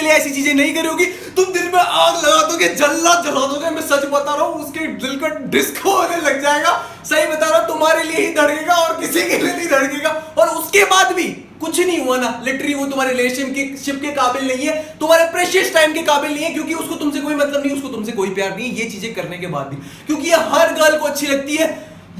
लिए ऐसी चीजें नहीं करोगी, तुम दिल में आग लगा दोगे, जला जला दोगे। मैं सच बता रहा हूँ, उसके दिल का डिस्को होने लग जाएगा। सही बता रहा हूँ, तुम्हारे लिए ही धड़केगा और किसी के लिए नहीं धड़केगा। और उसके बाद भी कुछ नहीं हुआ ना, लिटरली वो तुम्हारे रिलेशनशिप के काबिल नहीं है, तुम्हारे प्रेशियस टाइम के काबिल नहीं है, क्योंकि उसको तुमसे कोई मतलब नहीं, उसको तुमसे कोई प्यार नहीं, ये चीजें करने के बाद भी, क्योंकि ये हर गर्ल को अच्छी लगती है।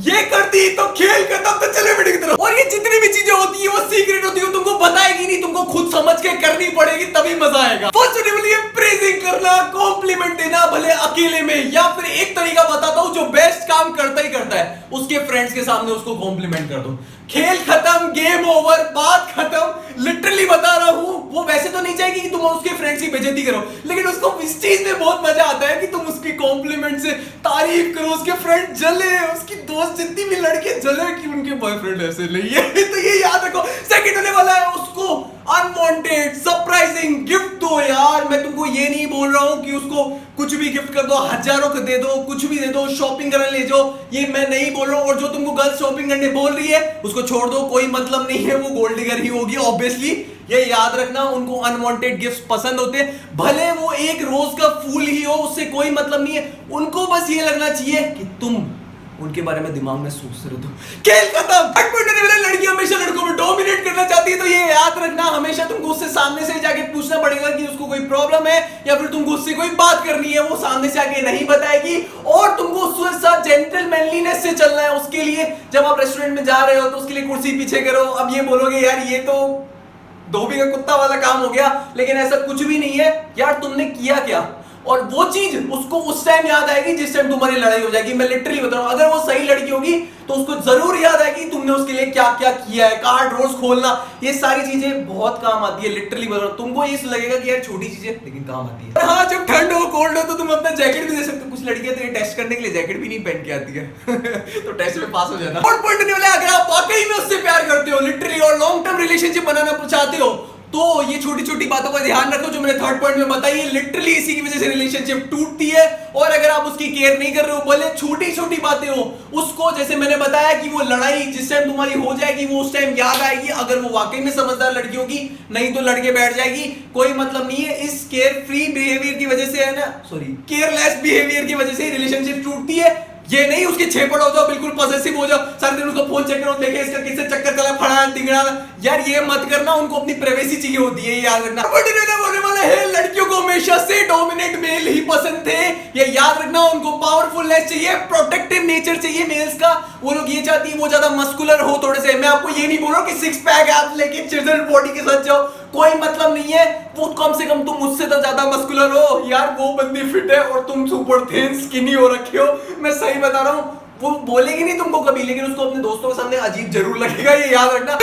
ये करती तो खेल करता तो चले बेटे की तरफ। और ये जितनी भी चीजें होती है वो सीक्रेट होती है, तुमको बताएगी नहीं, तुमको खुद समझ के करनी पड़ेगी, तभी मजा आएगा। पॉजिटिवली प्रेजिंग करना, कॉम्प्लीमेंट देना, भले अकेले में, या फिर एक तरीका बताता हूं जो बेस्ट काम करता ही करता है, उसके फ्रेंड्स के सामने उसको कॉम्प्लीमेंट कर दो। खेल खत्म, गेम ओवर, बात खत्म। लिटरली बता रहा हूं, वो वैसे तो नहीं चाहेगी कि तुम उसके फ्रेंड्स की बेइज्जती करो, लेकिन उसको इस चीज में बहुत मजा आता है कि तुम उसकी कॉम्प्लीमेंट से तारीफ करो, उसके फ्रेंड जले, उसकी दोस्त जितनी भी लड़के जले कि उनके बॉयफ्रेंड ऐसे नहीं है। तो ये याद रखो, सेकंड होने वाला है, उसको अनवांटेड सरप्राइजिंग गिफ्ट दो यार। मैं तुमको ये नहीं बोल रहा हूं कि उसको कुछ भी गिफ्ट कर दो, हजारों का दे दो, कुछ भी दे दो, शॉपिंग करने ले जाओ, ये मैं नहीं बोल रहा हूं। और जो तुमको गर्ल शॉपिंग करने बोल रही है उसको छोड़ दो, कोई मतलब नहीं है, वो गोल्ड डिगर ही होगी ऑब्वियसली। ये याद रखना, उनको अनवांटेड गिफ्ट्स पसंद होते हैं, भले वो एक रोज का फूल ही हो, उससे कोई मतलब नहीं है। उनको बस ये लगना चाहिए कि तुम उनके बारे में दिमाग में सोच रहे हो। खेल खत्म। लड़की हमेशा लड़कों में डोमिनेट करना चाहती है, तो ये याद रखना, हमेशा तुमको उससे सामने से जाके पूछना पड़ेगा कि उसको कोई प्रॉब्लम है, या फिर तुमको उससे कोई बात करनी है, वो सामने से आके नहीं बताएगी। और तुमको उसके साथ जेंटलमैनलीनेस से चलना है। उसके लिए जब आप रेस्टोरेंट में जा रहे हो तो उसके लिए कुर्सी पीछे करो। अब ये बोलोगे यार ये तो धोबी का कुत्ता वाला काम हो गया, लेकिन ऐसा कुछ भी नहीं है यार। तुमने किया क्या, और वो चीज उसको उस टाइम याद आएगी जिस टाइम तुम्हारी लड़ाई हो जाएगी। मैं लिटरली बता रहा हूं, अगर वो सही लड़की होगी तो उसको जरूर याद आएगी तुमने उसके लिए क्या क्या किया है। कार्ड ड्रॉर्स खोलना, ये सारी चीजें बहुत काम आती है। लिटरली बता रहा हूं, तुमको ये लगेगा कि यार छोटी चीजें, लेकिन काम आती है। हाँ, जब ठंड हो, कोल्ड हो, तो तुम अपना जैकेट भी दे सकते हो। कुछ लड़कियां तो ये टेस्ट करने के लिए जैकेट भी नहीं पहन के आती है। तो टेस्ट में पास हो जाना। और पॉइंट नहीं वाला, अगर आप वाकई में उससे प्यार करते हो लिटरली और लॉन्ग टर्म रिलेशनशिप बनाना चाहते हो, तो ये छोटी छोटी बातों का ध्यान रखो जो मैंने थर्ड पॉइंट में बताई है। लिटरली इसी की वजह से रिलेशनशिप टूटती है। और अगर आप उसकी केयर नहीं कर रहे हो, भले छोटी छोटी बातें हो, उसको जैसे मैंने बताया कि वो लड़ाई जिस टाइम तुम्हारी हो जाएगी वो उस टाइम याद आएगी, अगर वो वाकई में समझदार लड़की होगी, नहीं तो लड़के बैठ जाएगी। कोई मतलब नहीं है। इस केयर फ्री बिहेवियर की वजह से है ना, सॉरी केयरलेस बिहेवियर की वजह से रिलेशनशिप टूटती है। ये नहीं उसके छेपड़ हो जाओ, बिल्कुल पॉसेसिव हो जाओ, सारे दिन उसको फोन चेक करो, देखे इसका किससे चक्कर चला, फड़ा तिगड़ा। यार ये मत करना, उनको अपनी प्राइवेसी चाहिए होती है, याद रखना। बोलने वाला है, लड़कियों को हमेशा से डोमिनेट मेल ही पसंद थे, ये याद रखना। उनको पावरफुलनेस चाहिए, प्रोटेक्टिव नेचर चाहिए मेल्स का। वो लोग ये चाहती है वो ज्यादा मस्कुलर हो थोड़े से। मैं आपको ये नहीं बोल रहा हूं कि सिक्स पैक आप लेके चिल्ड्रन बॉडी के साथ जाओ, कोई मतलब नहीं है। वो कम से कम तुम मुझसे तो ज्यादा मस्कुलर हो यार, वो बंदी फिट है और तुम सुपर थिन स्किनी हो रखे हो। मैं सही बता रहा हूँ, वो बोलेगी नहीं तुमको कभी, लेकिन उसको अपने दोस्तों के सामने अजीब जरूर लगेगा, ये याद रखना।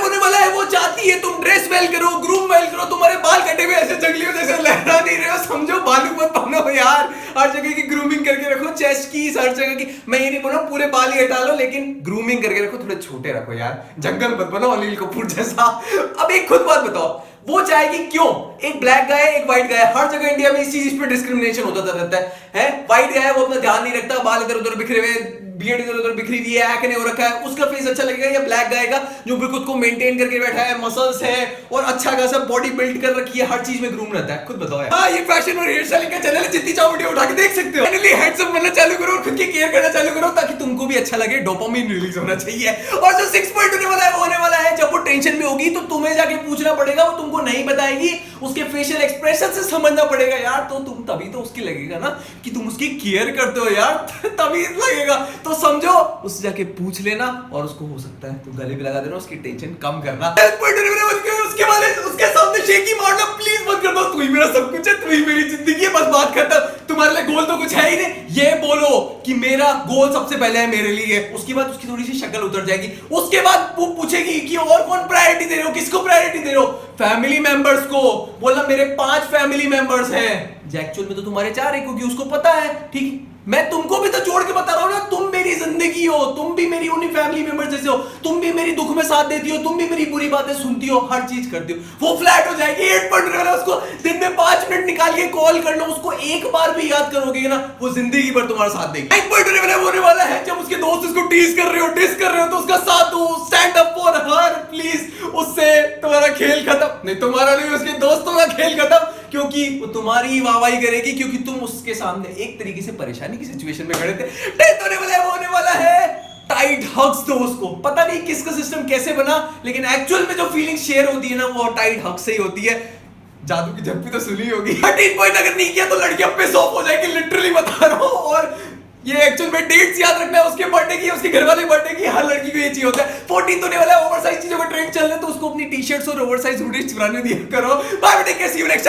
होने वाला है, वो चाहती है तुम ड्रेस वेल करो, ग्रूम वेल करो, तुम्हारे बाल कटे हुए ऐसे जंगलियों जैसे लहरा नहीं रहे हो, समझो बालू मत बनो यार। हर जगह की ग्रूमिंग करके रखो, चेस्ट की, हर जगह की। मैं ये नहीं बोल रहा पूरे बाल ही हटा लो, लेकिन ग्रूमिंग करके रखो, थोड़े छोटे रखो यार, जंगल मत बनो अनिल कपूर जैसा। अब एक खुद बात बताओ, वो चाहेगी क्यों? एक ब्लैक गाय है, एक व्हाइट गाय है। हर जगह इंडिया में इस चीज पे डिस्क्रिमिनेशन होता रहता है। व्हाइट गाय है, वो अपना ध्यान नहीं रखता, बाल इधर उधर बिखरे हुए, बियर्ड इधर उधर बिखरी हुई है, एक्ने हो रखा है, उसका फेस अच्छा लगेगा? या ब्लैक गाय का जो भी खुद को मेंटेन करके बैठा है, मसल्स है और अच्छा खासा बॉडी बिल्ड कर रखी है, हर चीज में ग्रूम रहता है? खुद बताओ यार। हाँ, ये फैशन और हेयर स्टाइलिंग का चैनल है, जितनी चाहो वीडियो उठा के देख सकते हो। फाइनली हैंडसम बनना चालू करो और खुद की केयर करना चालू करो, ताकि तुमको भी अच्छा लगे, डोपामिन रिलीज होना चाहिए। और जो 6 पॉइंट होने वाला है वो होने वाला है, जब वो टेंशन में होगी तो तुम्हें जाके पूछना पड़ेगा, वो तुमको नहीं बताएगी, उसके फेशियल एक्सप्रेशन से समझना पड़ेगा यार। तो तुम तभी तो उसकी लगेगा ना कि तुम उसकी केयर करते हो यार, तभी लगेगा। तो समझो, उससे जाके पूछ लेना, और उसको हो सकता है तो गले भी लगा देना, उसकी टेंशन कम करना। उसके वाले उसके सामने शेकी मारना प्लीज मत कर दो। तू ही मेरा सब कुछ है, तू ही मेरी जिंदगी है, बस बात खत्म। तुम्हारे लिए गोल तो कुछ है ही नहीं। ये बोलो कि मेरा गोल सबसे पहले है मेरे लिए, उसके बाद उसकी थोड़ी सी शक्ल उतर जाएगी। उसके बाद वो पूछेगी कि और कौन प्रायोरिटी दे रहे हो, किसको प्रायोरिटी दे रहे हो? फैमिली मेंबर्स को। बोला मेरे 5 फैमिली मेंबर्स हैं, एक्चुअल में तो तुम्हारे 4 है, क्योंकि उसको पता है। ठीक, मैं तुमको भी तो जोड़ के बता रहा हूं ना, तुम मेरी जिंदगी हो, तुम भी मेरी उन्हीं फैमिली मेंबर्स जैसे हो, तुम भी मेरी दुख में साथ देती हो, तुम भी मेरी बुरी बातें सुनती हो, हर चीज करती हो। वो फ्लैट हो जाएगी। 8 पॉइंट वाला, उसको दिन में 5 मिनट निकाल के कॉल कर लो, उसको एक बार भी याद करोगे ना, वो जिंदगी भर तुम्हारा साथ देगी। 9 पॉइंट होने वाला है, जब उसके दोस्त उसको टीज कर रहे हो, डिस कर रहे हो, तो उसका साथ दो, stand up for her please. उससे तुम्हारा खेल खत्म नहीं, तुम्हारा नहीं, उसके दोस्तों का खेल खत्म। क्योंकि वो तुम्हारी वाहवाही करेगी, क्योंकि तुम उसके सामने एक तरीके से परेशानी की सिचुएशन में खड़े थे। 10th होने वाला है, वो होने वाला है टाइट हग्स। तो उसको पता नहीं किसका सिस्टम कैसे बना, लेकिन एक्चुअल में जो फीलिंग शेयर होती है ना, वो टाइट हग से ही होती है। जादू की झप्पी तो सुनी होगी। 13 पॉइंट अगर नहीं किया तो लड़कियां पिस ऑफ हो जाएगी, लिटरली बता रहा हूं। और ये एक्चुअल में डेट्स याद रखना है, उसके बर्थडे की, उसके घर वाले बर्थडे की, हर लड़की को ये चाहिए होता है। 14 होने वाला है, ओवरसाइज चीजों का ट्रेंड चल रहा है, तो उसको अपनी टी शर्ट्स और ओवरसाइज हुडीज चुराने दिया करो। बाय बेटे, कैसी हो नेक्स्ट